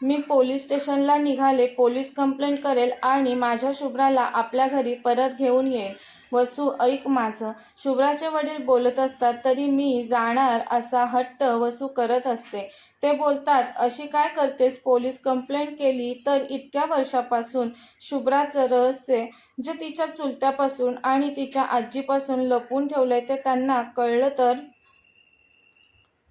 मी police स्टेशनला निघाले. Police complaint करेल आणि माझ्या शुभ्राला आपल्या घरी परत घेऊन येईल. वसू, ऐक माझं. शुभ्राचे वडील बोलत असतात तरी मी जाणार असा हट्ट वसू करत असते. ते बोलतात, अशी काय करतेस? पोलीस कंप्लेंट केली तर? इतक्या वर्षापासून शुभ्राचं रहस्य जे तिच्या चुलत्यापासून आणि तिच्या आजीपासून लपवून ठेवलंय ते त्यांना कळलं तर?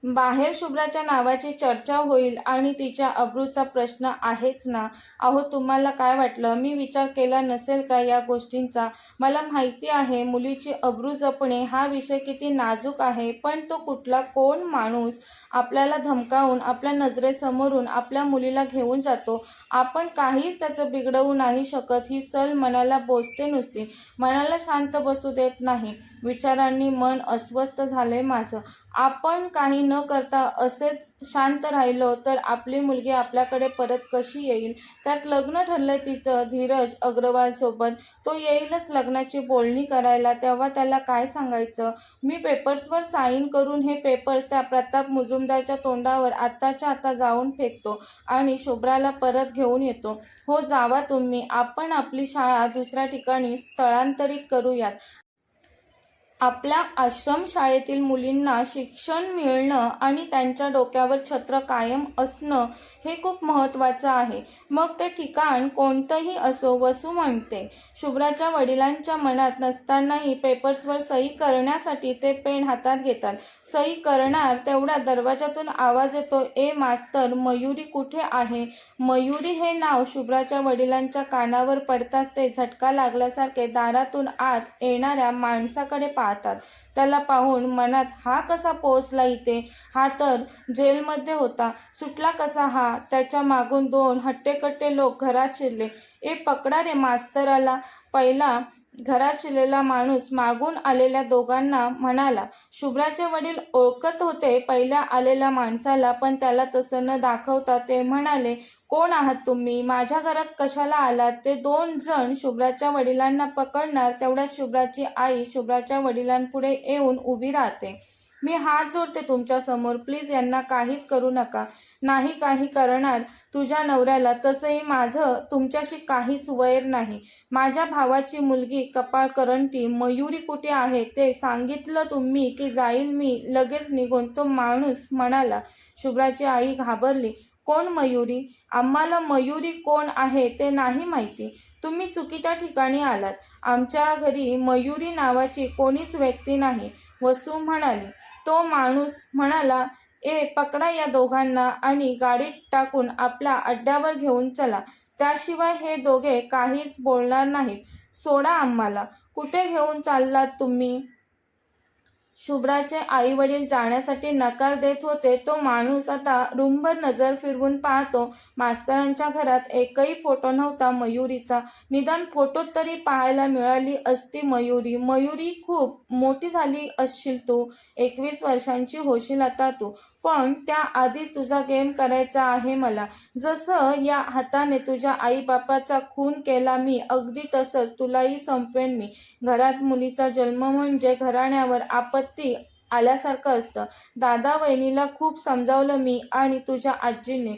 बाहेर शुभ्राच्या नावाची चर्चा होईल आणि तिच्या अब्रूचा प्रश्न आहेच ना. अहो, तुम्हाला काय वाटलं मी विचार केला नसेल का या गोष्टींचा? मला माहिती आहे मुलीची अब्रू जपणे हा विषय किती नाजूक आहे, पण तो कुठला कोण माणूस आपल्याला धमकावून आपल्या नजरेसमोरून आपल्या मुलीला घेऊन जातो? आपण काहीच त्याचं बिघडवू नाही शकत. ही सल मनाला बोचते नुसती, मनाला शांत बसू देत नाही. विचारांनी मन अस्वस्थ झालंय माझं. आपण काही न करता असेच शांत राहिलो तर आपली मुलगी आपल्याकडे परत कशी येईल? त्यात लग्न ठरलंय तिचं धीरज अग्रवाल सोबत. तो येईलच लग्नाची बोलणी करायला, तेव्हा त्याला काय सांगायचं? मी पेपर्सवर साईन करून हे पेपर्स त्या प्रताप मुजुमदारच्या तोंडावर आत्ताच्या आता जाऊन फेकतो आणि शुभ्राला परत घेऊन येतो. हो, जावा तुम्ही. आपण आपली शाळा दुसऱ्या ठिकाणी स्थलांतरित करूयात. आपल्या आश्रमशाळेतील मुलींना शिक्षण मिळणं आणि त्यांच्या डोक्यावर छत्र कायम असणं हे खूप महत्त्वाचं आहे. मग ते ठिकाण कोणतंही असो. वसू म्हणते. शुभ्राच्या वडिलांच्या मनात नसतानाही पेपर्सवर सही करण्यासाठी ते पेन हातात घेतात. सही करणार तेवढ्या दरवाजातून आवाज येतो, ए मास्तर, मयुरी कुठे आहे? मयुरी हे नाव शुभ्राच्या वडिलांच्या कानावर पडताच ते झटका लागल्यासारखे दारातून आत येणाऱ्या माणसाकडे पाहतात. त्याला पाहून मनात हा कसा पोहोचला इथे? हा तर जेलमध्ये होता. सुटला कसा हा? त्याच्या मागून दोन हट्टेकट्टे लोक घरात शिरले. ए, पकडा रे मास्तराला. पहिला घरात शिरलेला माणूस मागून आलेल्या दोघांना म्हणाला. शुभ्राचे वडील ओळखत होते पहिल्या आलेल्या माणसाला, पण त्याला तसं न दाखवता ते म्हणाले, कोण आहात तुम्ही? माझ्या घरात कशाला आलात? ते दोन जण शुभ्राच्या वडिलांना पकडणार तेवढ्यात शुभ्राची आई शुभ्राच्या वडिलांपुढे येऊन उभी राहते. मी हात जोडते तुमच्यासमोर, प्लीज यांना काहीच करू नका. नाही काही करणार तुझ्या नवऱ्याला. तसंही माझं तुमच्याशी काहीच वैर नाही. माझ्या भावाची मुलगी कपाळकरंटी मयुरी कुठे आहे ते सांगितलं तुम्ही की जाईल मी लगेच निघून, तो माणूस म्हणाला. शुभ्राची आई घाबरली. कोण मयुरी? आम्हाला मयुरी कोण आहे ते नाही माहिती. तुम्ही चुकीच्या ठिकाणी आलात. आमच्या घरी मयुरी नावाची कोणीच व्यक्ती नाही, वसू म्हणाली. तो माणूस म्हणाला, ए, पकडा या दोघांना आणि गाडीत टाकून आपल्या अड्ड्यावर घेऊन चला. त्याशिवाय हे दोघे काहीच बोलणार नाहीत. सोडा आम्हाला. कुठे घेऊन चाललात तुम्ही? शुभ्राचे आई वडील जाण्यासाठी नकार देत होते. तो माणूस आता रूमभर नजर फिरवून पाहतो. मास्तरांच्या घरात एकही फोटो नव्हता मयुरीचा. निदान फोटोत तरी पाहायला मिळाली असती मयुरी. मयुरी, खूप मोठी झाली असशील तू. 21 वर्षांची होशील आता तू. पण त्याआधीच तुझा गेम करायचा आहे मला. जसं या हाताने तुझ्या आईबापाचा खून केला मी, अगदी तसंच तुलाही संपवेन मी. घरात मुलीचा जन्म म्हणजे घराण्यावर आपत्ती आल्यासारखं असतं. दादा वहिनीला खूप समजावलं मी आणि तुझ्या आजीने.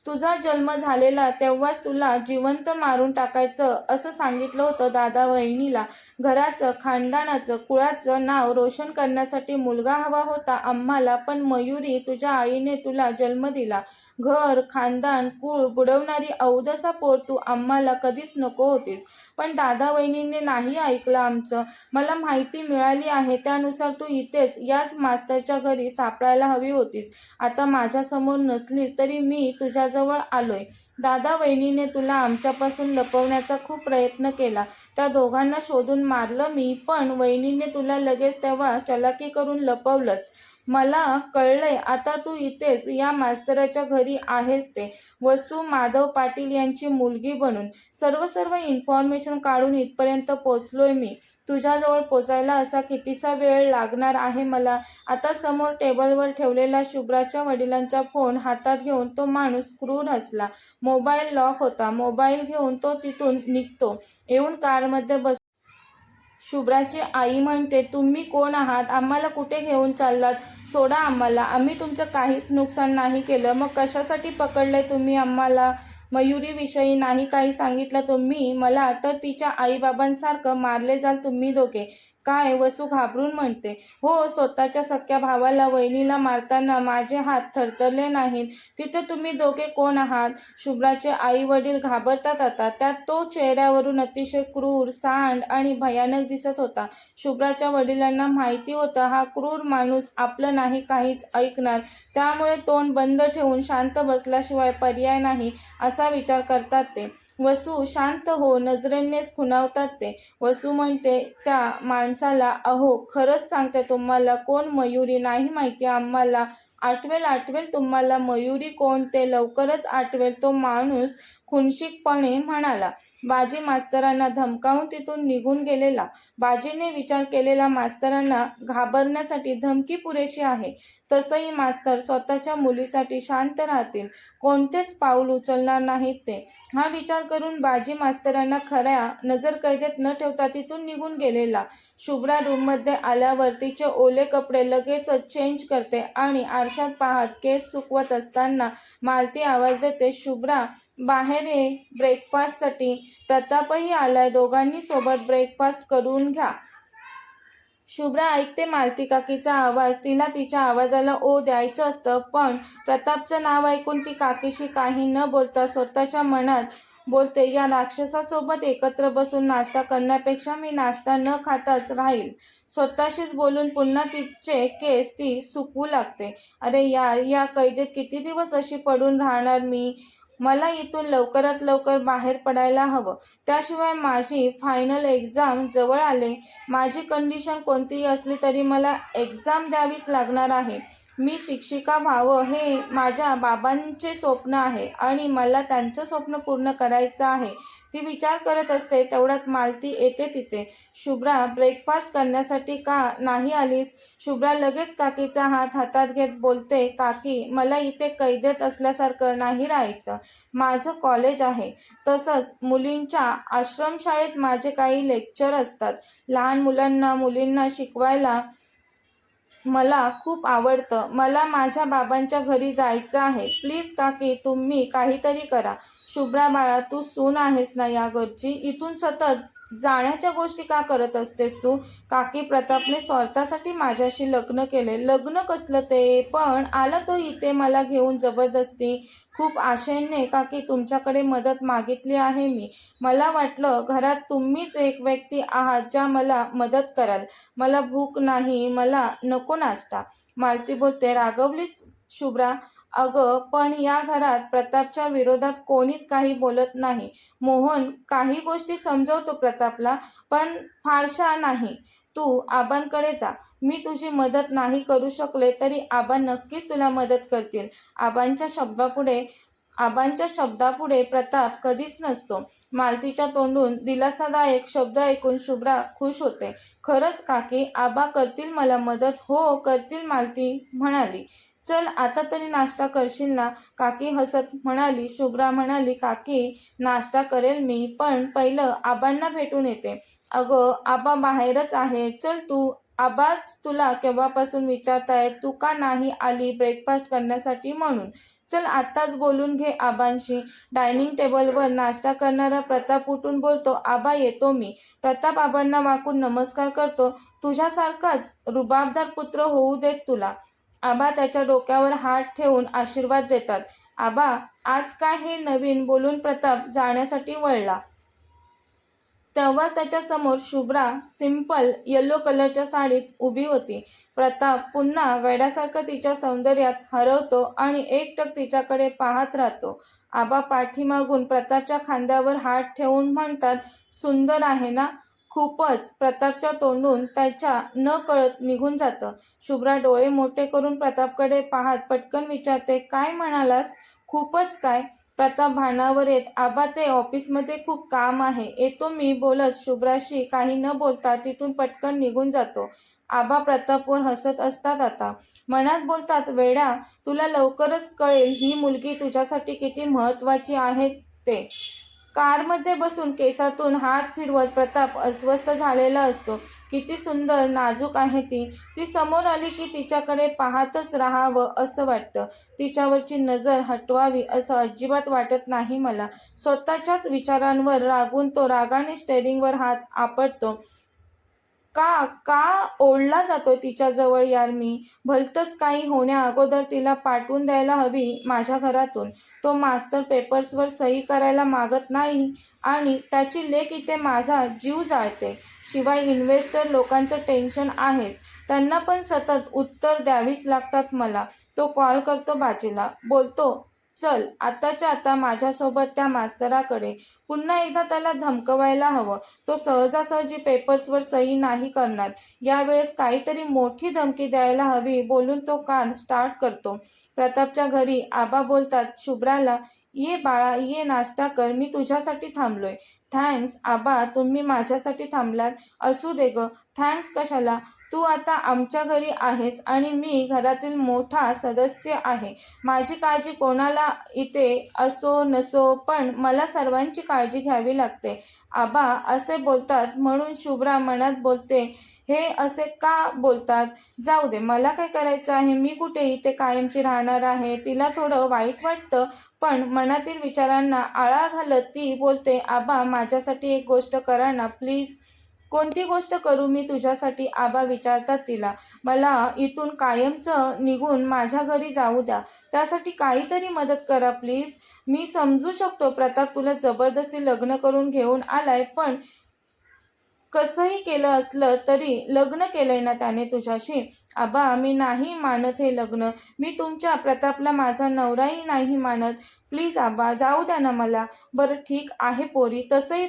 तुझा जन्म झालेला तेव्हाच तुला जिवंत मारून टाकायचं असं सांगितलं होतं दादा वहिनीला. घराचं, खानदानाचं, कुळाचं नाव रोशन करण्यासाठी मुलगा हवा होता आम्हाला, पण मयुरी, तुझ्या आईने तुला जन्म दिला. घर, खानदान, कुळ बुडवणारी अवदसा पोर तू आम्हाला कधीच नको होतीस. पण दादा वहिनीने नाही ऐकलं आमचं. मला माहिती मिळाली आहे त्यानुसार तू इथेच याच मास्तरच्या घरी सापडायला हवी होतीस. आता माझ्यासमोर नसलीस तरी मी तुझ्याजवळ आलोय. दादा वहिनीने तुला आमच्यापासून लपवण्याचा खूप प्रयत्न केला. त्या दोघांना शोधून मारलं मी, पण वहिनीने तुला लगेच तेव्हा चलाकी करून लपवलंच. मला कळलंय आता तू इथेच या मास्तराच्या घरी आहेस ते. वसू माधव पाटील यांची मुलगी बनून. सर्व इन्फॉर्मेशन काढून इथपर्यंत पोचलोय मी. तुझ्याजवळ पोचायला असा कितीसा वेळ लागणार आहे मला? आता समोर टेबलवर ठेवलेला शुभ्राच्या वडिलांचा फोन हातात घेऊन तो माणूस क्रूर हसला. मोबाईल लॉक होता. मोबाईल घेऊन तो तिथून निघतो. येऊन कारमध्ये बस शुभ्राची आई म्हणते, तुम्ही कोण आहात? आम्हाला कुठे घेऊन चाललात? सोडा आम्हाला, आम्ही तुमचं काहीच नुकसान नाही केलं. मग कशासाठी पकडलंय तुम्ही आम्हाला? मयुरीविषयी नाही काही सांगितलं तुम्ही मला, तर तिच्या आईबाबांसारखं मारले जाल तुम्ही दोघे. काय? वसू घाबरून म्हणते. हो, स्वतःच्या सख्या भावाला वहिनीला मारताना माझे हात थरथरले नाहीत, तिथे तुम्ही दोघे कोण आहात? शुभ्राचे आई वडील घाबरतात आता. त्यात तो चेहऱ्यावरून अतिशय क्रूर, सांड आणि भयानक दिसत होता. शुभ्राच्या वडिलांना माहिती होतं हा क्रूर माणूस आपलं नाही काहीच ऐकणार, त्यामुळे तोंड बंद ठेवून शांत बसल्याशिवाय पर्याय नाही असा विचार करतात ते. वसू, शांत हो, नजरेनेच खुणावतात ते. वसू म्हणते त्या माणसाला, अहो खरंच सांगते तुम्हाला, कोण मयुरी नाही माहिती आम्हाला. आठवेल तुम्हाला मयुरी कोण ते लवकरच आठवेल, तो माणूस खुनशिकपणे म्हणाला. बाजी मास्तरांना धमकावून तिथून निघून गेलेला. बाजीने विचार केलेला, मास्तरांना घाबरण्यासाठी धमकी पुरेशी आहे. तसंही मास्तर स्वतःच्या मुलीसाठी शांत राहतील, कोणतेच पाऊल उचलणार नाहीत ते. हा विचार करून बाजी मास्तरांना खऱ्या नजरकैदेत न ठेवता तिथून निघून गेलेला. शुभ्रा रूममध्ये आल्यावर तिचे ओले कपडे लगेचच चेंज करते आणि आरशात पाहत केस सुकवत असताना मालती आवाज देते, शुभ्रा बाहेर ये ब्रेकफास्टसाठी. प्रतापही आलाय, दोघांनी सोबत ब्रेकफास्ट करून घ्या. शुभ्रा ऐकते मालती काकीचा आवाज. तिला तिच्या आवाजाला ओ द्यायचं असतं, पण प्रतापचं नाव ऐकून ती काकीशी काही न बोलता स्वतःच्या मनात बोलते, या राक्षसासोबत एकत्र बसून नाश्ता करण्यापेक्षा मी नाश्ता न खाताच राहील. स्वतःशीच बोलून पुन्हा तिचे केस ती सुकवू लागते. अरे यार, या कैदेत किती दिवस अशी पडून राहणार मी? मला इथून लवकरात लवकर बाहेर पडायला हवं. त्याशिवाय माझी फायनल एक्झाम जवळ आले. माझी कंडिशन कोणतीही असली तरी मला एक्झाम द्यावीच लागणार आहे. मी शिक्षिका व्हावं हे माझ्या बाबांचे स्वप्न आहे आणि मला त्यांचं स्वप्न पूर्ण करायचं आहे. ती विचार करत असते तेवढ्यात मालती येते तिथे. शुभ्रा, ब्रेकफास्ट करण्यासाठी का नाही आलीस? शुभ्रा लगेच काकीचा हात हातात घेत बोलते, काकी मला इथे कैदेत असल्यासारखं नाही राहायचं. माझं कॉलेज आहे. तसंच मुलींच्या आश्रमशाळेत माझे काही लेक्चर असतात. लहान मुलांना मुलींना शिकवायला मला खूप आवडतं. मला माझ्या बाबांच्या घरी जायचं आहे. प्लीज काकी, तुम्ही काहीतरी करा. शुभ्रा बाळा, तू सून आहेस ना या घरची, इथून सतत जाण्याच्या गोष्टी का करत असतेस तू? काकी, प्रतापने स्वार्थासाठी माझ्याशी लग्न केले. लग्न कसलं ते? पण आला तो इथे मला घेऊन जबरदस्ती. खूप आशेने काकी तुमच्याकडे मदत मागितली आहे मी. मला वाटलं घरात तुम्हीच एक व्यक्ती आहात ज्या मला मदत कराल. मला भूक नाही, मला नको नाश्ता. मालती बोलते, रागवलीस शुभ्रा? अगं, पण या घरात प्रतापच्या विरोधात कोणीच काही बोलत नाही. मोहन काही गोष्टी समजवतो प्रतापला, पण फारशा नाही. तू आबांकडे जा. मी तुझी मदत नाही करू शकले तरी आबा नक्कीच तुला मदत करतील. आबांच्या शब्दापुढे प्रताप कधीच नसतो. मालतीच्या तोंडून दिलासादायक शब्द ऐकून शुभ्रा खुश होते. खरंच काकी, आबा करतील मला मदत? हो करतील, मालती म्हणाली. चल आता तरी नाश्ता करशील ना? काकी हसत म्हणाली. शुभ्रा म्हणाली, काकी नाश्ता करेल मी, पण पहिलं आबांना भेटून येते. अगं, आबा बाहेरच आहे, चल तू. आबाच तुला केव्हापासून विचारतायत तू का नाही आली ब्रेकफास्ट करण्यासाठी म्हणून. चल आत्ताच बोलून घे आबांशी. डायनिंग टेबलवर नाश्ता करणारा प्रताप उठून बोलतो, आबा येतो मी. प्रताप आबांना वाकून नमस्कार करतो. तुझ्यासारखाच रुबाबदार पुत्र होऊ देत तुला. आबा त्याच्या डोक्यावर हात ठेवून आशीर्वाद देतात. आबा, आज काय हे नवीन? बोलून प्रताप जाण्यासाठी वळला. तेव्हाच त्याच्यासमोर शुभ्रा सिंपल येलो कलरच्या साडीत उभी होती. प्रताप पुन्हा वेड्यासारखं तिच्या सौंदर्यात हरवतो आणि एकटक तिच्याकडे पाहत राहतो. आबा पाठीमागून प्रतापच्या खांद्यावर हात ठेवून म्हणतात, सुंदर आहे ना? खूपच. प्रतापच्या तोंडून त्याच्या नकळत निघून जातं. शुभ्रा डोळे मोठे करून प्रतापकडे पाहत पटकन विचारते, काय म्हणालास? खूपच काय? प्रताप भानावर येत, आबा ते ऑफिसमध्ये खूप काम आहे, येतो मी बोलत शुभ्राशी काही न बोलता तिथून पटकन निघून जातो. आबा प्रतापवर हसत असतात आता. मनात बोलतात, वेड्या, तुला लवकरच कळेल ही मुलगी तुझ्यासाठी किती महत्त्वाची आहे ते. कारमध्ये बसून केसातून हात फिरवत प्रताप अस्वस्थ झालेला असतो. किती सुंदर नाजूक आहे ती. ती समोर आली की तिच्याकडे पाहतच राहावं असं वाटतं. तिच्यावरची नजर हटवावी असं अजिबात वाटत नाही मला. स्वतःच्याच विचारांवर रागून तो रागाने स्टेअरिंगवर हात आपटतो. का का ओढला जातो तिच्याजवळ यार मी? भलतंच काही होण्या अगोदर तिला पाठवून द्यायला हवी माझ्या घरातून. तो मास्तर पेपर्सवर सही करायला मागत नाही आणि त्याची लेक इथे माझा जीव जाळते. शिवाय इन्व्हेस्टर लोकांचं टेन्शन आहेच. त्यांना पण सतत उत्तर द्यावीच लागतात मला. तो कॉल करतो बाजीला. बोलतो, चल आताच्या आता माझ्यासोबत त्या मास्तराकडे. पुन्हा एकदा त्याला धमकवायला हवं. तो सहजासहजी पेपर्सवर सही नाही करणार. यावेळेस काहीतरी मोठी धमकी द्यायला हवी बोलून तो कार स्टार्ट करतो. प्रतापच्या घरी आबा बोलतात शुभ्राला, ये बाळा ये, नाश्ता कर, मी तुझ्यासाठी थांबलोय. थँक्स आबा, तुम्ही माझ्यासाठी थांबलात. असू दे ग, थँक्स कशाला. तू आता आमच्या घरी आहेस आणि मी घरातील मोठा सदस्य आहे. माझी काळजी कोणाला इथे असो नसो पण मला सर्वांची काळजी घ्यावी लागते. आबा असे बोलतात म्हणून शुभ्रा मनात बोलते, हे असे का बोलतात? जाऊ दे, मला काय करायचं आहे? मी कुठे इथे कायमची राहणार आहे? तिला थोडं वाईट वाटतं पण मनातील विचारांना आळा घालत ती बोलते, आबा माझ्यासाठी एक गोष्ट करा ना प्लीज. कोणती गोष्ट करू मी तुझ्यासाठी? आबा विचारतात तिला. मला इथून कायमचं निघून माझ्या घरी जाऊ द्या. त्यासाठी काहीतरी मदत करा प्लीज. मी समजू शकतो प्रताप तुला जबरदस्ती लग्न करून घेऊन आलाय, पण कसंही केलं असलं तरी लग्न केलंय ना त्याने तुझ्याशी. आबा मी नाही मानत हे लग्न. मी तुमच्या प्रतापला माझा नवराही नाही मानत. प्लीज आबा जाऊ द्या ना मला. बरं ठीक आहे पोरी, तसंही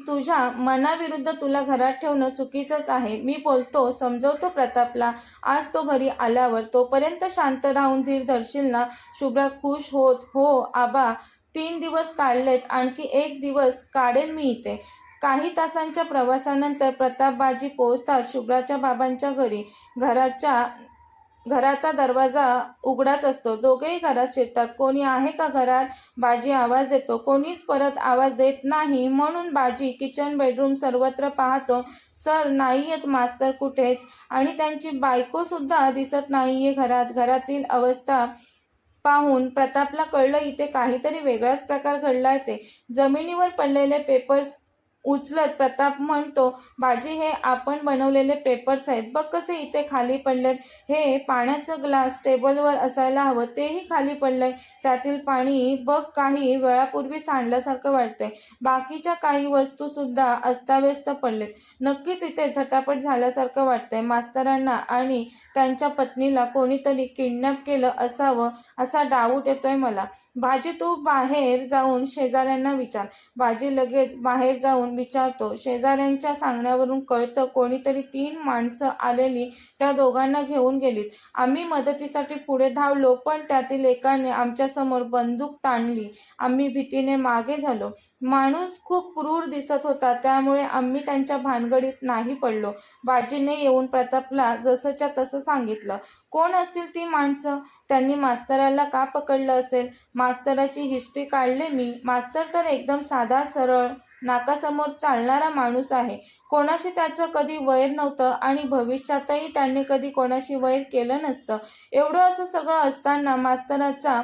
तुझ्या मनाविरुद्ध तुला घरात ठेवणं चुकीचंच आहे. मी बोलतो, समजवतो प्रतापला. आज तो घरी आल्यावर. तोपर्यंत शांत राहून धीर धरशील ना? शुभ्रा खुश होत, हो आबा, 3 दिवस काढलेत, आणखी 1 दिवस काढेन मी इथे. काही तासांच्या प्रवासानंतर प्रतापबाजी पोहोचतात शुभ्राच्या बाबांच्या घरी. घराचा दरवाजा उघडाच असतो. दोघेही घरात शिरतात. कोणी आहे का घरात? बाजी आवाज देतो. कोणीच परत आवाज देत नाही म्हणून बाजी किचन बेडरूम सर्वत्र पाहतो. सर नाहीयेत मास्तर कुठेच आणि त्यांची बायको सुद्धा दिसत नाहीये घरात. घरातील अवस्था पाहून प्रतापला कळलं इथे काहीतरी वेगळाच प्रकार घडलाय ते. जमिनीवर पडलेले पेपर्स उचलत प्रताप म्हणतो, बाजी हे आपण बनवलेले पेपर्स आहेत. बघ कसे इथे खाली पडलेत. हे पाण्याचं ग्लास टेबलवर असायला हवं, तेही खाली पडलंय. त्यातील पाणी बघ काही वेळापूर्वी सांडल्यासारखं वाटतंय. बाकीच्या काही वस्तू सुद्धा अस्ताव्यस्त पडलेत. नक्कीच इथे झटापट झाल्यासारखं वाटतंय. मास्तरांना आणि त्यांच्या पत्नीला कोणीतरी किडनॅप केलं असावं असा डाऊट येतोय मला. बाजी तू बाहेर जाऊन शेजाऱ्यांना विचार. बाजी लगेच बाहेर जाऊन विचारतो. शेजाऱ्यांच्या सांगण्यावरून कळतं कोणीतरी 3 माणसं आलेली त्या दोघांना घेऊन गेलीत. आम्ही मदतीसाठी पुढे धावलो पण त्यातील एकाने आमच्यासमोर बंदूक ताणली. आम्ही भीतीने मागे झालो. माणूस खूप क्रूर दिसत होता त्यामुळे आम्ही त्यांच्या भानगडीत नाही पडलो. बाजीने येऊन प्रतापला जसंच्या तसं सांगितलं. कोण असतील ती माणसं? त्यांनी मास्तराला का पकडलं असेल? मास्तराची हिस्ट्री काढली मी. मास्तर तर एकदम साधा सरळ नाकासमोर चालणारा माणूस आहे. कोणाशी त्याचं कधी वैर नव्हतं आणि भविष्यातही त्याने कधी कोणाशी वैर केलं नसतं. एवढं असं सगळं असताना मास्तराचा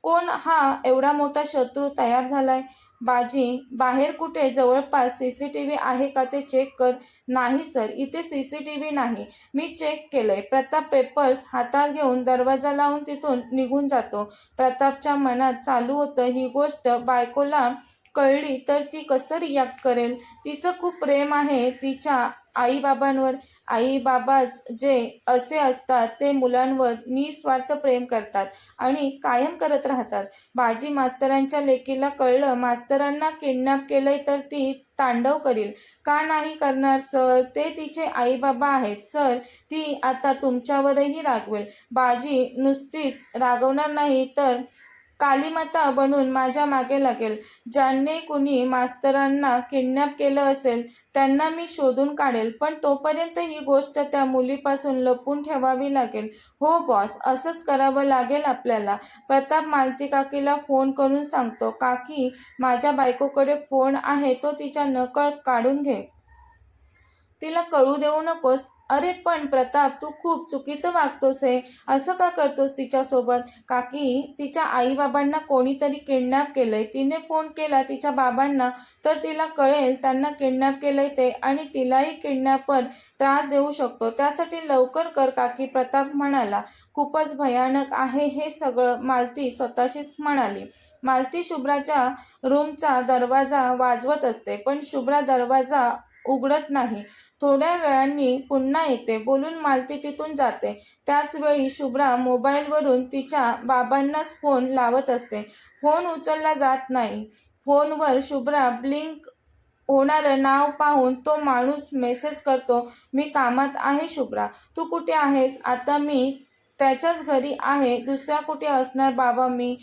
कोण हा एवढा मोठा शत्रू तयार झालाय? बाजी बाहेर कुठे जवळपास सीसीटीव्ही आहे का ते चेक कर. नाही सर, इथे सीसीटीव्ही नाही. मी चेक केलंय. प्रताप पेपर्स हातात घेऊन दरवाजा लावून तिथून निघून जातो. प्रतापच्या मनात चालू होतं, ही गोष्ट बायकोला कळली तर ती कसं रिॲक्ट करेल. तिचं खूप प्रेम आहे तिच्या आईबाबांवर. आईबाबाच जे असे असतात ते मुलांवर निस्वार्थ प्रेम करतात आणि कायम करत राहतात. बाजी मास्तरांच्या लेकीला कळलं मास्तरांना किडनॅप केलंय तर ती तांडव करील. का नाही करणार सर? ते तिचे आईबाबा आहेत सर. ती आता तुमच्यावरही रागवेल. बाजी नुसतीच रागवणार नाही तर कालीमाता बनून माझ्या मागे लागेल. ज्यांनी कुणी मास्तरांना किडनॅप केलं असेल त्यांना मी शोधून काढेल, पण तोपर्यंत ही गोष्ट त्या मुलीपासून लपवून ठेवावी लागेल. हो बॉस, असंच करावं लागेल आपल्याला. प्रताप मालती काकीला फोन करून सांगतो, काकी माझ्या बायकोकडे फोन आहे, तो तिच्या नकळत काढून घे. तिला कळू देऊ नकोस. अरे पण प्रताप, तू खूप चुकीचं वागतोस हे. असं का करतोस तिच्यासोबत? काकी, तिच्या आईबाबांना कोणीतरी किडनॅप केलंय. तिने फोन केला तिच्या बाबांना तर तिला कळेल त्यांना किडनॅप केलंय ते, आणि तिलाही किडनॅपर त्रास देऊ शकतो. त्यासाठी लवकर कर काकी, प्रताप म्हणाला. खूपच भयानक आहे हे सगळं, मालती स्वतःशीच म्हणाली. मालती शुभ्राच्या रूमचा दरवाजा वाजवत असते, पण शुभ्रा दरवाजा उघडत नाही. थोड्या वेळांनी पुन्हा येते. बोलून मालती तिथून जाते. त्याच वेळी शुभ्रा मोबाईलवरून तिच्या बाबांनाच फोन लावत असते. फोन उचलला जात नाही. फोनवर शुभ्रा ब्लिंक होणारं नाव पाहून तो माणूस मेसेज करतो, मी कामात आहे शुभ्रा, तू कुठे आहेस? आता मी त्याच्याच घरी आहे. दुसऱ्या कुठे असणार बाबा मी?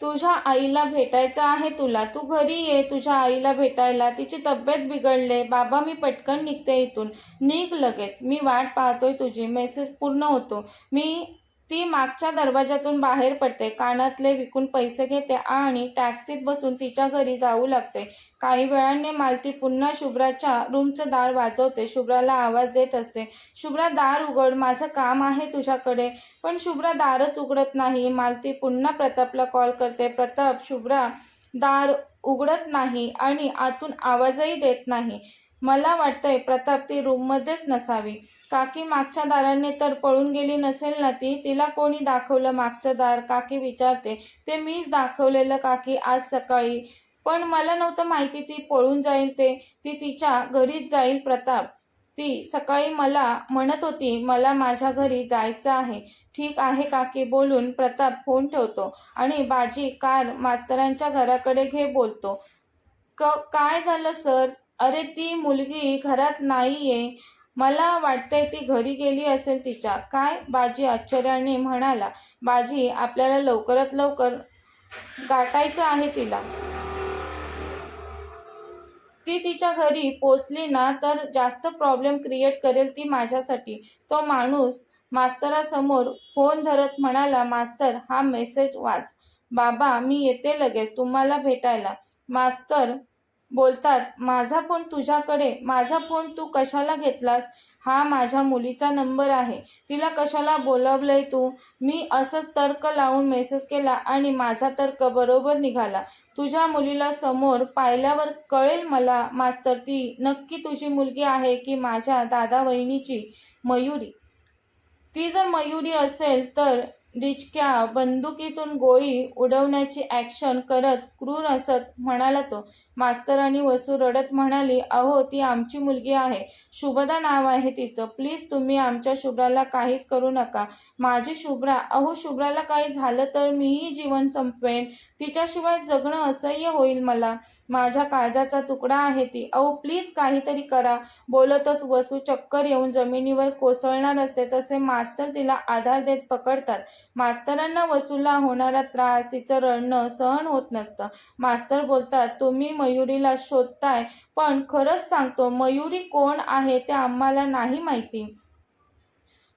तुझ्या आईला भेटायचं आहे तुला. तू घरी ये तुझ्या आईला भेटायला. तिची तब्येत बिघडले बाबा, मी पटकन निघते इथून. निघ लगेच, मी वाट पाहतोय तुझी. मेसेज पूर्ण होतो. ती मागच्या दरवाजातून बाहेर पडते. कानातले विकून पैसे घेते आणि टॅक्सीत बसून तिच्या घरी जाऊ लागते. काही वेळाने मालती पुन्हा शुभ्राच्या रूमचं दार वाजवते. शुभ्राला आवाज देत असते, शुभ्रा दार उघड, माझं काम आहे तुझ्याकडे. पण शुभ्रा दारच उघडत नाही. मालती पुन्हा प्रतापला कॉल करते. प्रताप, शुभ्रा दार उघडत नाही आणि आतून आवाजही देत नाही. मला वाटतंय प्रताप ती रूममध्येच नसावी. काकी, मागच्या दाराने तर पळून गेली नसेल ना ती? तिला कोणी दाखवलं मागचं दार? काकी विचारते. ते मीच दाखवलेलं काकी, आज सकाळी. पण मला नव्हतं माहिती ती पळून जाईल ते. ती तिच्या घरीच जाईल प्रताप. ती सकाळी मला म्हणत होती मला माझ्या घरी जायचं आहे. ठीक आहे काकी. बोलून प्रताप फोन ठेवतो आणि बाजी कार मास्तरांच्या घराकडे घे बोलतो. काय झालं सर? अरे ती मुलगी घरात नाहीये. मला वाटतंय ती घरी गेली असेल तिच्या. काय? बाजी आश्चर्याने म्हणाला. बाजी, आपल्याला लवकरात लवकर गाठायचं आहे तिला. ती तिच्या घरी पोचली ना तर जास्त प्रॉब्लेम क्रिएट करेल ती माझ्यासाठी. तो माणूस मास्तरासमोर फोन धरत म्हणाला, मास्तर, हा मेसेज वाच. बाबा, मी येते लगेच तुम्हाला भेटायला. मास्तर बोलतात, माझा फोन तुझ्याकडे? माझा फोन तू कशाला घेतलास? हा माझ्या मुलीचा नंबर आहे. तिला कशाला बोलावलंय तू? मी असंच तर्क लावून मेसेज केला आणि माझा तर्क बरोबर निघाला. तुझ्या मुलीला समोर पाहिल्यावर कळेल मला मास्तर ती नक्की तुझी मुलगी आहे की माझ्या दादा वहिनीची मयुरी. ती जर मयुरी असेल तर डिचक्या बंदुकीतून गोळी उडवण्याची ॲक्शन करत क्रूर हसत म्हणाला तो. मास्तर आणि वसू रडत म्हणाली, अहो ती आमची मुलगी आहे. शुभदा नाव आहे तिचं. प्लीज तुम्ही आमच्या शुभ्राला काहीच करू नका. माझी शुभ्रा, अहो शुभ्राला काही झालं तर मीही जीवन संपवेन. तिच्याशिवाय जगणं असह्य होईल मला. माझ्या काळजाचा तुकडा आहे ती. अहो प्लीज काहीतरी करा. बोलतच वसू चक्कर येऊन जमिनीवर कोसळणार असते तसे मास्तर तिला आधार देत पकडतात. मास्तरांना वसूला होणारा त्रास, तिचं रडणं सहन होत नसतं. मास्तर बोलतात, तुम्ही मयुरीला शोधताय, पण खरंच सांगतो मयुरी कोण आहे ते आम्हाला नाही माहिती.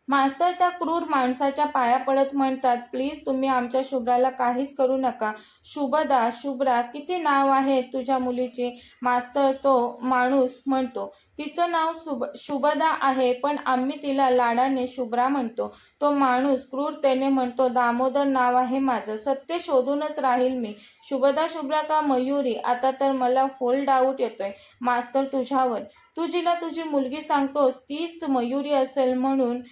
मास्तर त्या क्रूर माणसाच्या पाया पडत म्हणतात, प्लीज तुम्ही आमच्या शुभ्राला काहीच करू नका. शुभदा, शुभ्रा, किती नाव आहे तुझ्या मुलीचे? मास्तर तो माणूस म्हणतो. तिचं नाव शुभदा आहे, पण आम्ही तिला लाडाने शुभ्रा म्हणतो. तो माणूस क्रूरतेने म्हणतो, दामोदर नाव आहे माझं. सत्य शोधूनच राहील मी. शुभदा, शुभ्रा का मयुरी? आता तर मला फुल डाऊट येतोय मास्तर तुझ्यावर. तू जिला तुझी मुलगी सांगतोस तीच मयुरी असेल म्हणून.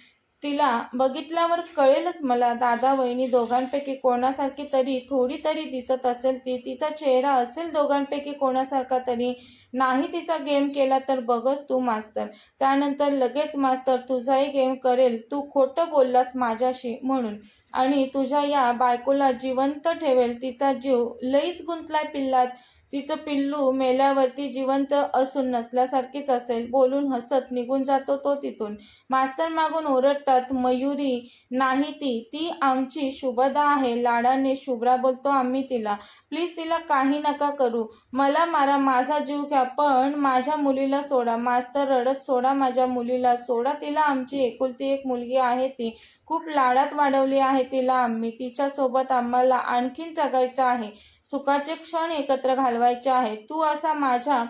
तिला बघितल्यावर कळेलच मला. दादा वहिनी दोघांपैकी कोणासारखी तरी थोडी तरी दिसत असेल ती. तिचा चेहरा असेल दोघांपैकी कोणासारखा तरी. नाही तिचा गेम केला तर बघच तू मास्तर. त्यानंतर लगेच मास्तर तुझाही गेम करेल. तू खोटं बोललास माझ्याशी म्हणून, आणि तुझ्या या बायकोला जिवंत ठेवेल. तिचा जीव लईच गुंतलाय पिल्लात. तिचं पिल्लू मेल्यावरती जिवंत असून नसल्यासारखीच असेल. बोलून हसत निघून जातो तो तिथून. मास्तर मागून ओरडतात, मयुरी नाही ती आमची शुभदा आहे. लाडाने शुभ्रा बोलतो, आम्ही तिला. प्लीज तिला काही नका करू. मला मारा, माझा जीव घ्या, पण माझ्या मुलीला सोडा. मास्तर रडत, सोडा माझ्या मुलीला, सोडा तिला. आमची एकुलती एक मुलगी आहे ती. खूप लाडात वाढवली आहे तिला आम्ही. तिच्यासोबत आम्हाला आणखीन जगायचं आहे. सुखाचे क्षण एकत्र घालवायचे आहे. तू असा माझ्या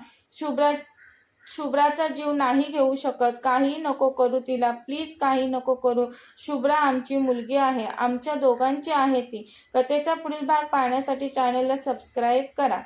शुभ्राचा जीव नाही घेऊ शकत. काही नको करू तिला. प्लीज काही नको करू. शुभ्रा आमची मुलगी आहे. आमच्या दोघांची आहे ती. कथेचा पुढील भाग पाहण्यासाठी चॅनलला सबस्क्राईब करा.